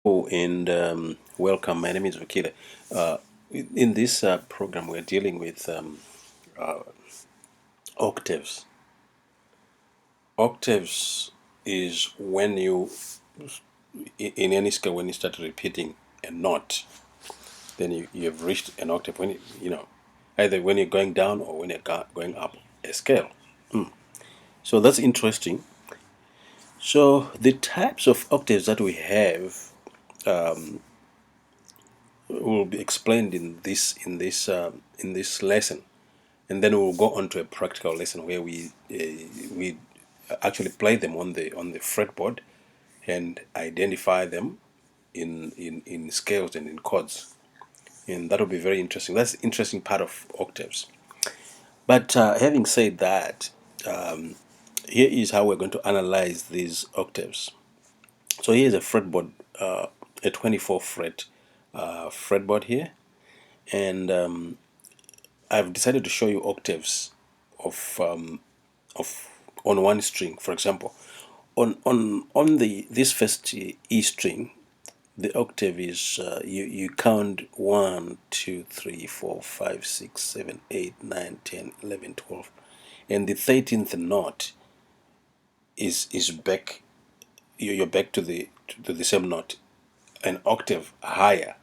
And welcome. My name is Vakila. In this program, we're dealing with octaves. Octaves is when you, in any scale, when you start repeating a note, then you've reached an octave. When either when you're going down or when you're going up a scale. So that's interesting. So the types of octaves that we have will be explained in this lesson, and then we'll go on to a practical lesson where we actually play them on the fretboard and identify them in scales and in chords, and that will be very interesting. That's the interesting part of octaves. But having said that, here is how we're going to analyze these octaves. So here's a fretboard, a 24 fret fretboard here, and I've decided to show you octaves of on one string. For example, on this first E string, the octave is you count 1, 2, 3, 4, 5, 6, 7, 8, 9, 10, 11, 12, and the 13th note is back. You're back to the same note, an octave higher.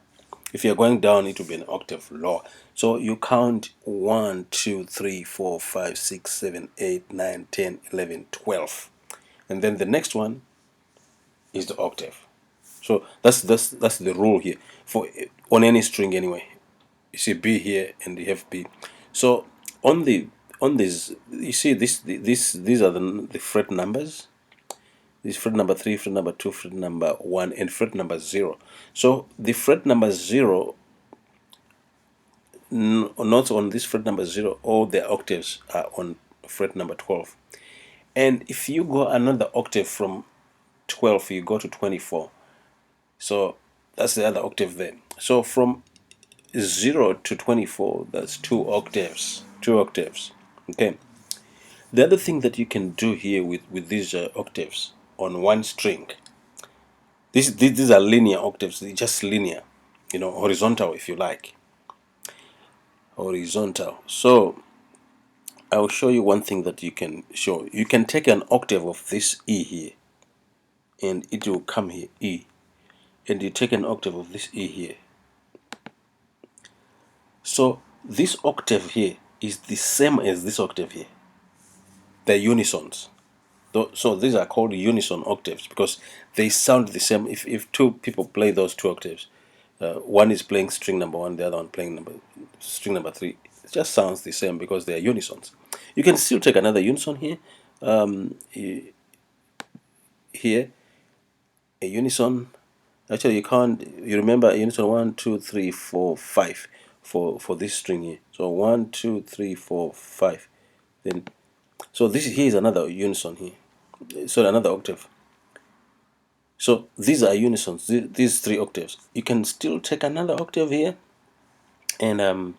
If you're going down, it will be an octave lower. So you count 1, 2, 3, 4, 5, 6, 7, 8, 9, 10, 11, 12. And then the next one is the octave. So that's the rule here for on any string anyway. You see B here and you have B. So on this you see these are the fret numbers. This is fret number 3, fret number 2, fret number 1, and fret number 0. So the fret number 0, notes on this fret number 0, all the octaves are on fret number 12. And if you go another octave from 12, you go to 24. So that's the other octave there. So from 0 to 24, that's 2 octaves. 2 octaves. Okay. The other thing that you can do here with these octaves on one string, these are linear octaves. They're just linear, horizontal if you like. Horizontal. So I'll show you one thing that you can show. You can take an octave of this E here, and it will come here, E. And you take an octave of this E here. So this octave here is the same as this octave here. They're unisons. So these are called unison octaves because they sound the same. If two people play those two octaves, one is playing string number 1, the other one playing string number 3, it just sounds the same because they are unisons. You can still take another unison here. Here, a unison. Actually, you can't. You remember a unison 1, 2, 3, 4, 5 for this string here. So 1, 2, 3, 4, 5. Then, so this here is another unison here. So another octave. So these are unisons. These 3 octaves. You can still take another octave here, and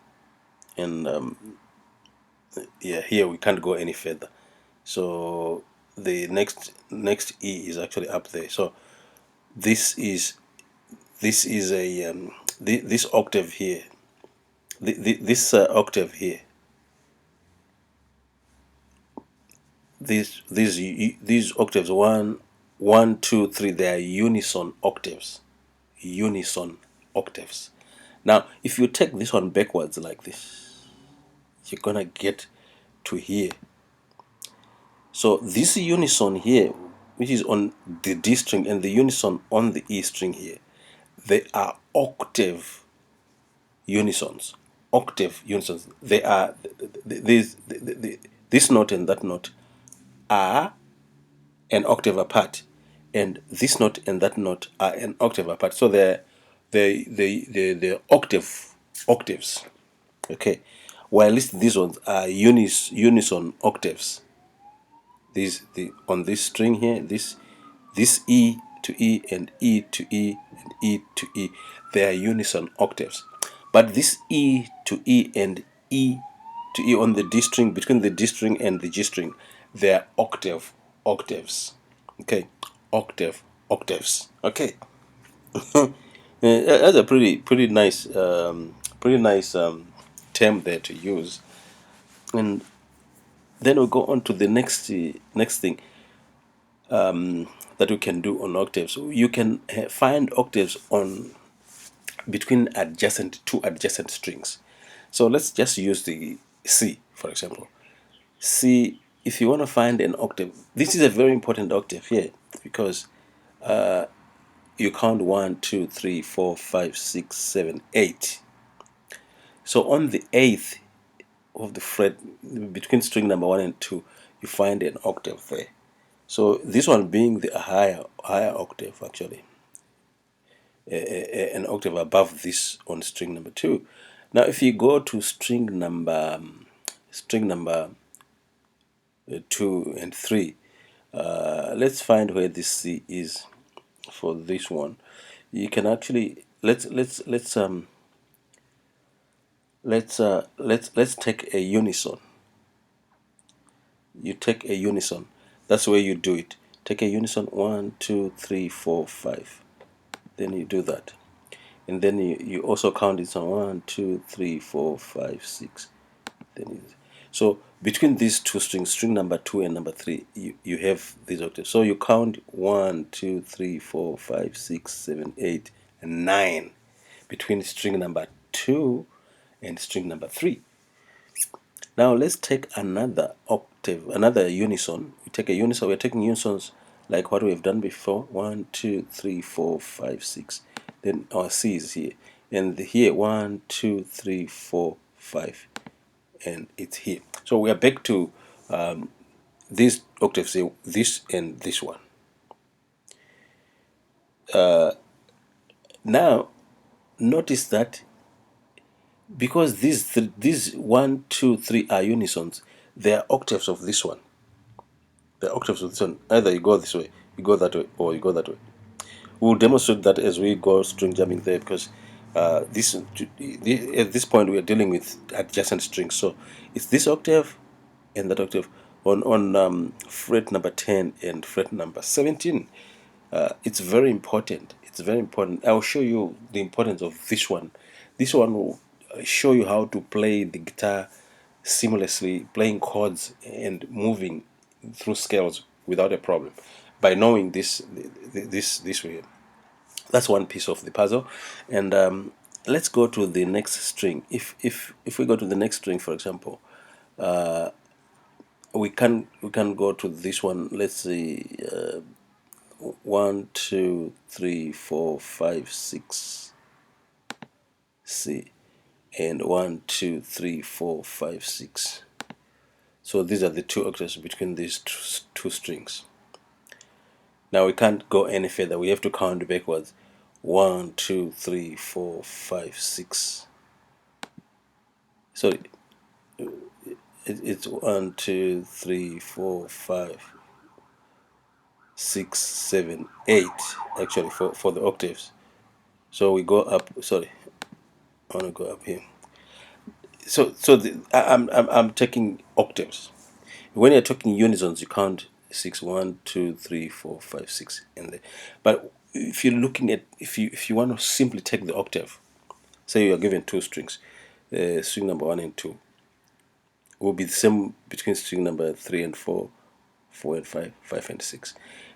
yeah, here we can't go any further. So the next E is actually up there. So this is a this octave here. This octave here. These octaves 1, 1, 2, 3. They are unison octaves. Unison octaves. Now, if you take this one backwards like this, you're gonna get to here. So this unison here, which is on the D string, and the unison on the E string here, they are octave unisons. Octave unisons. They are this note and that note are an octave apart, and this note and that note are an octave apart. So they're octaves. Okay, while these ones are unison octaves. On this string here, this E to E and E to E and E to E, they are unison octaves. But this E to E and E to E on the D string, between the D string and the G string, they are octaves. Okay, octaves. Okay. That's a pretty nice term there to use. And then we'll go on to the next thing that we can do on octaves. You can find octaves on between two adjacent strings. So let's just use the C, for example. C, if you want to find an octave, this is a very important octave here because you count 1, 2, 3, 4, 5, 6, 7, 8. So on the eighth of the fret between string number 1 and 2, you find an octave there. So this one being the higher octave, actually, an octave above this on string number 2. Now if you go to string number 2 and 3, let's find where this C is for this one. You can actually let's take a unison. You take a unison. That's where you do it. Take a unison 1, 2, 3, 4, 5. Then you do that. And then you also count it on 1, 2, 3, 4, 5, 6. Then so between these two strings, string number 2 and number 3, you have these octaves. So you count 1, 2, 3, 4, 5, 6, 7, 8, and 9 between string number 2 and string number 3. Now let's take another octave, another unison. We take a unison. We're taking unisons like what we've done before. 1, 2, 3, 4, 5, 6. Then our C is here, and here 1, 2, 3, 4, 5, and it's here. So we are back to these octaves, this and this one. Now notice that because these 1, 2, 3 are unisons, they are octaves of this one. The octaves of this one. Either you go this way, you go that way, or you go that way. We'll demonstrate that as we go string jamming there, because at this point we are dealing with adjacent strings. So it's this octave and that octave on fret number 10 and fret number 17. It's very important. It's very important. I'll show you the importance of this one. This one will show you how to play the guitar seamlessly, playing chords and moving through scales without a problem by knowing this way. That's one piece of the puzzle. And let's go to the next string. If we go to the next string, for example, we can go to this one. Let's see, 1, 2, 3, 4, 5, 6, C, and 1, 2, 3, 4, 5, 6. So these are the two octaves between these two strings. Now we can't go any further. We have to count backwards. 1, 2, 3, 4, 5, 6. So it's 1, 2, 3, 4, 5, 6, 7, 8 actually for the octaves. So we go up. Sorry, I want to go up here. I'm taking octaves. When you're talking unisons, you count 6, 1, 2, 3, 4, 5, 6, and there. But if you're looking at if you want to simply take the octave, say you are given two strings, string number 1 and 2 will be the same between string number 3 and 4, 4 and 5, 5 and 6.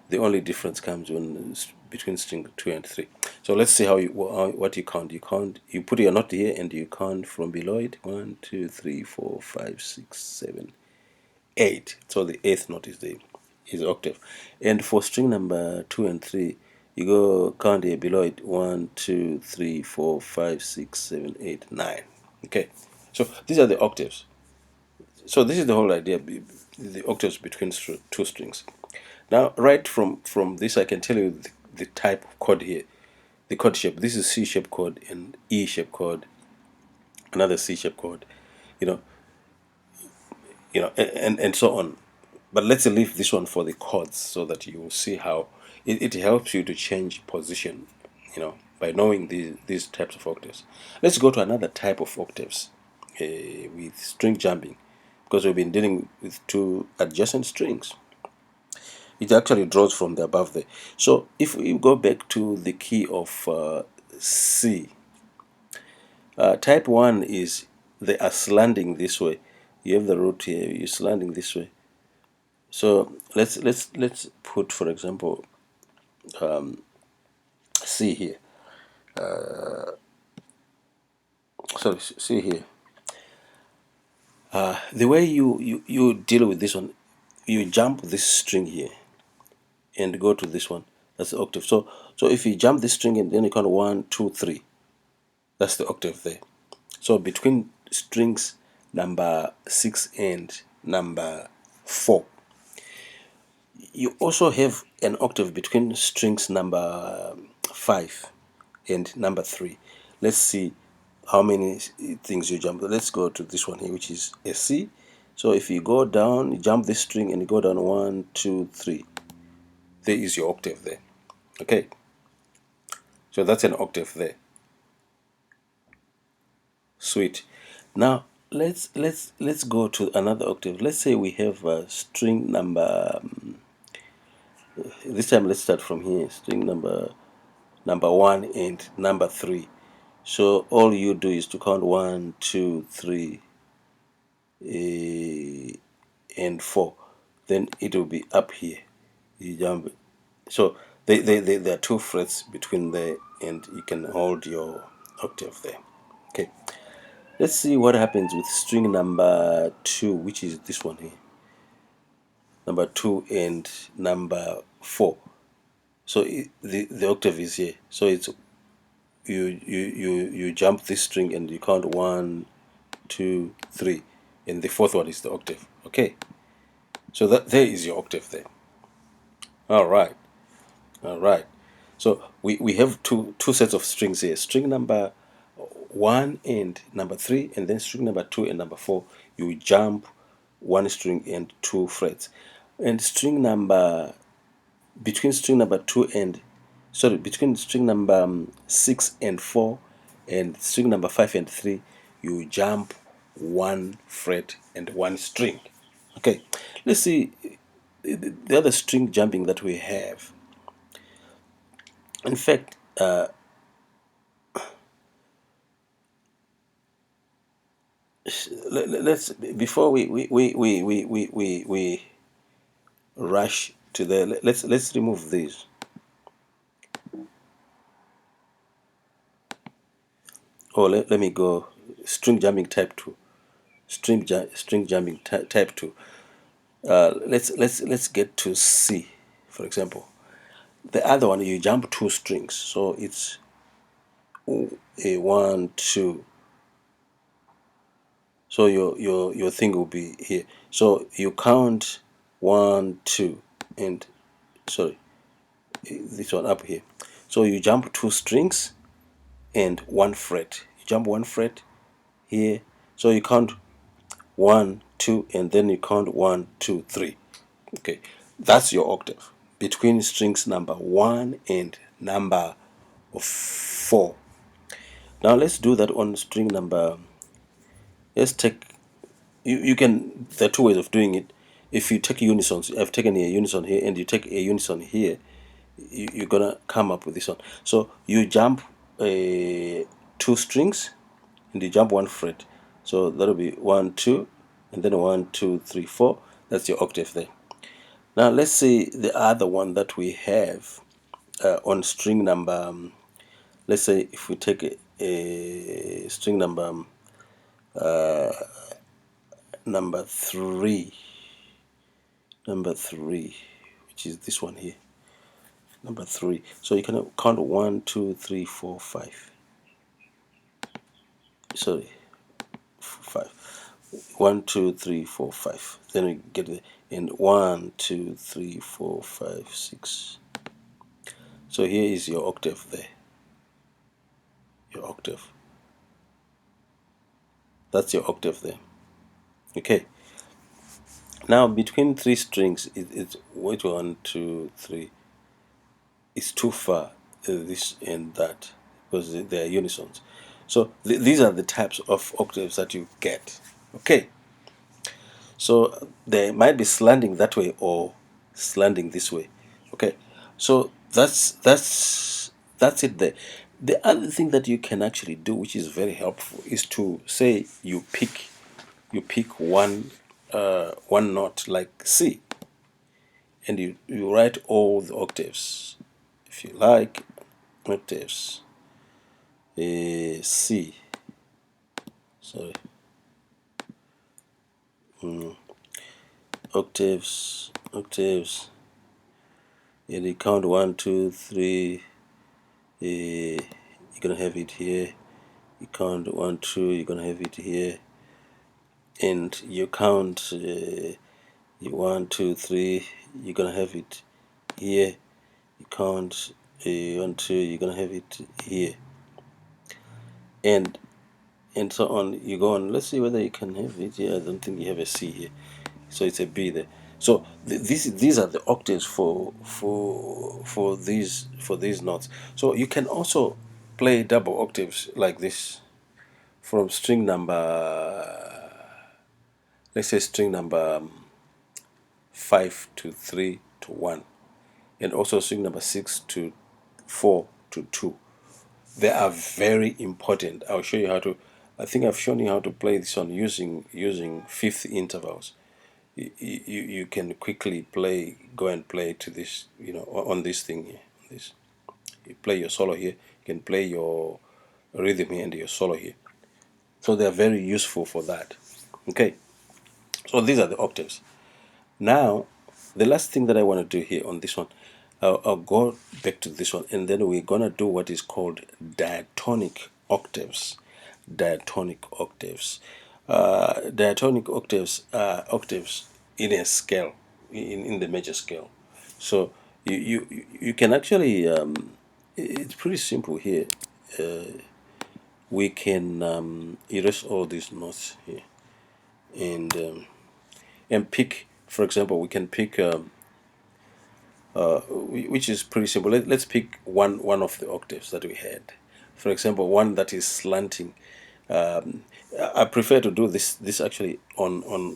The only difference comes when between string 2 and 3. So let's see what you count. You put your note here and you count from below it. 1, 2, 3, 4, 5, 6, 7, 8. So the eighth note is the octave. And for string number 2 and 3, you go count here below it. 1, 2, 3, 4, 5, 6, 7, 8, 9. Okay. So these are the octaves. So this is the whole idea, the octaves between two strings. Now, right from this, I can tell you the type of chord here, the chord shape. This is C shape chord and E shape chord, another C shape chord, you know, and so on. But let's leave this one for the chords so that you will see how it helps you to change position, by knowing these types of octaves. Let's go to another type of octaves with string jumping, because we've been dealing with two adjacent strings. It actually draws from the above there. So if we go back to the key of C, type 1 is they are slanting this way. You have the root here, you're slanting this way. So let's put, for example, C here. So see here. The way you deal with this one, you jump this string here and go to this one. That's the octave. So if you jump this string and then you count 1, 2, 3, that's the octave there. So between strings number 6 and number 4, you also have an octave between strings number 5 and number 3. Let's see how many things you jump. Let's go to this one here, which is a C. So if you go down, you jump this string and you go down 1, 2, 3. There is your octave there. Okay. So that's an octave there. Sweet. Now let's go to another octave. Let's say we have string number. This time let's start from here. String number 1 and number 3. So all you do is to count 1, 2, 3, and 4. Then it will be up here. You jump. So there are 2 frets between there, and you can hold your octave there. Okay. Let's see what happens with string number 2, which is this one here. Number 2 and number 4. So the octave is here. So it's you jump this string and you count 1, 2, 3, and the fourth one is the octave. Okay. So that there is your octave there. All right. So we have two sets of strings here. String number 1 and number 3, and then string number 2 and number 4. You jump 1 string and 2 frets. And string number between string number 2 and between string number 6 and 4 and string number 5 and 3, you jump 1 fret and 1 string. Okay, let's see the other string jumping that we have. In fact, let's before we rush to there. Let's remove these. Oh, let me go string jumping type 2. String jumping type 2. Let's get to C, for example. The other one, you jump 2 strings, so it's a 1, 2. So your thing will be here. So you count 1, 2, and sorry, this one up here. So you jump 2 strings and 1 fret. You jump 1 fret here. So you count 1, 2, and then you count 1, 2, 3. Okay, that's your octave between strings number 1 and number 4. Now let's do that on string number. Let's take you can. There are 2 ways of doing it. If you take unisons, I've taken a unison here, and you take a unison here, you're gonna come up with this one. So you jump 2 strings and you jump 1 fret. So that'll be 1, 2, and then 1, 2, 3, 4. That's your octave there. Now let's see the other one that we have on string number. Let's say if we take a string number 3, which is this one here, number 3. So you can count 1, 2, 3, 4, 5. Sorry, 5. 1, 2, 3, 4, 5. Then we get the and 1, 2, 3, 4, 5, 6. So here is your octave there. Your octave. That's your octave there. Okay. Now between 3 strings, it's wait 1, 2, 3. It's too far. This and that because they are unisons. So these are the types of octaves that you get. Okay. So they might be slanting that way or slanting this way. Okay, so that's it there. The other thing that you can actually do, which is very helpful, is to say you pick one note like C, and you write all the octaves, if you like, octaves. C, sorry, octaves, and you count 1, 2, 3. You're gonna have it here. You count 1, 2. You're gonna have it here, and you count 1, 2, 3. You're gonna have it here. You count 1, 2. You're gonna have it here, and so on. You go on. Let's see whether you can have it here. I don't think you have a C here, so it's a B there. So these are the octaves for these notes. So you can also play double octaves like this from string number, let's say string number 5 to 3 to 1, and also string number 6 to 4 to 2. They are very important. I'll show you how to. I think I've shown you how to play this one using fifth intervals. You can quickly go and play to this, on this thing here. This, you play your solo here. You can play your rhythm here and your solo here. So they are very useful for that. Okay. So these are the octaves. Now, the last thing that I want to do here on this one, I'll go back to this one, and then we're gonna do what is called diatonic octaves. Diatonic octaves. Diatonic octaves are octaves in a scale, in the major scale. So you can actually, it's pretty simple here. We can erase all these notes here, and pick, for example, we can pick, which is pretty simple. Let's pick one of the octaves that we had. For example, one that is slanting. I prefer to do this actually on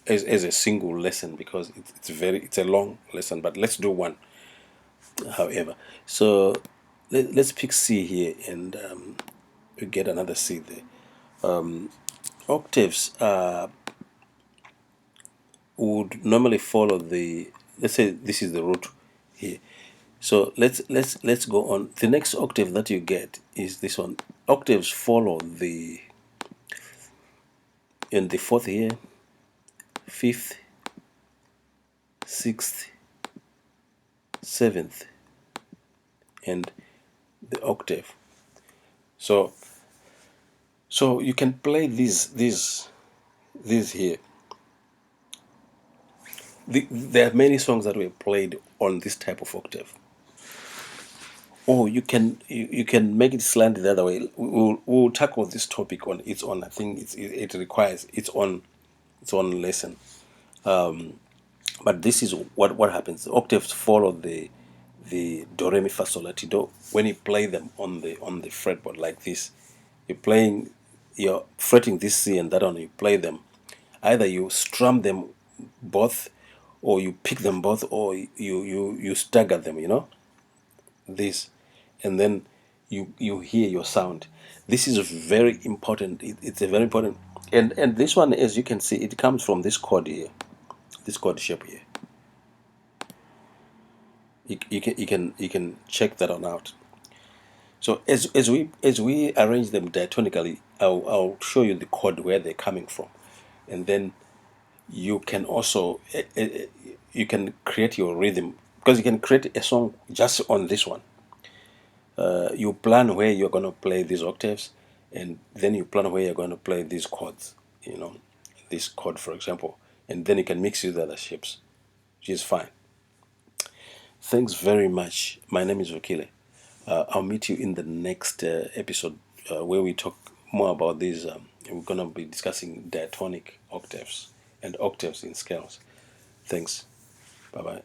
as a single lesson, because it's a long lesson. But let's do one, however. So let's pick C here, and we get another C there. Octaves would normally follow the, let's say this is the root here. So let's go on. The next octave that you get is this one. Octaves follow in the fourth here, fifth, sixth, seventh, and the octave. So you can play these here. There are many songs that were played on this type of octave. Or you can make it slant the other way. We'll tackle this topic on its own. I think it requires its own lesson. But this is what happens. The octaves follow the do re mi fa sol la ti do. When you play them on the fretboard like this, you're fretting this C and that one. You play them. Either you strum them both, or you pick them both, or you stagger them. This, and then you hear your sound. This is very important. It's a very important, and this one, as you can see, it comes from this chord here, this chord shape here. You can check that one out. So as we arrange them diatonically, I'll show you the chord where they're coming from, and then you can also you can create your rhythm, because you can create a song just on this one. You plan where you're going to play these octaves, and then you plan where you're going to play these chords, this chord, for example, and then you can mix with other shapes, which is fine. Thanks very much. My name is Vakile. I'll meet you in the next episode, where we talk more about these. We're going to be discussing diatonic octaves and octaves in scales. Thanks. Bye bye.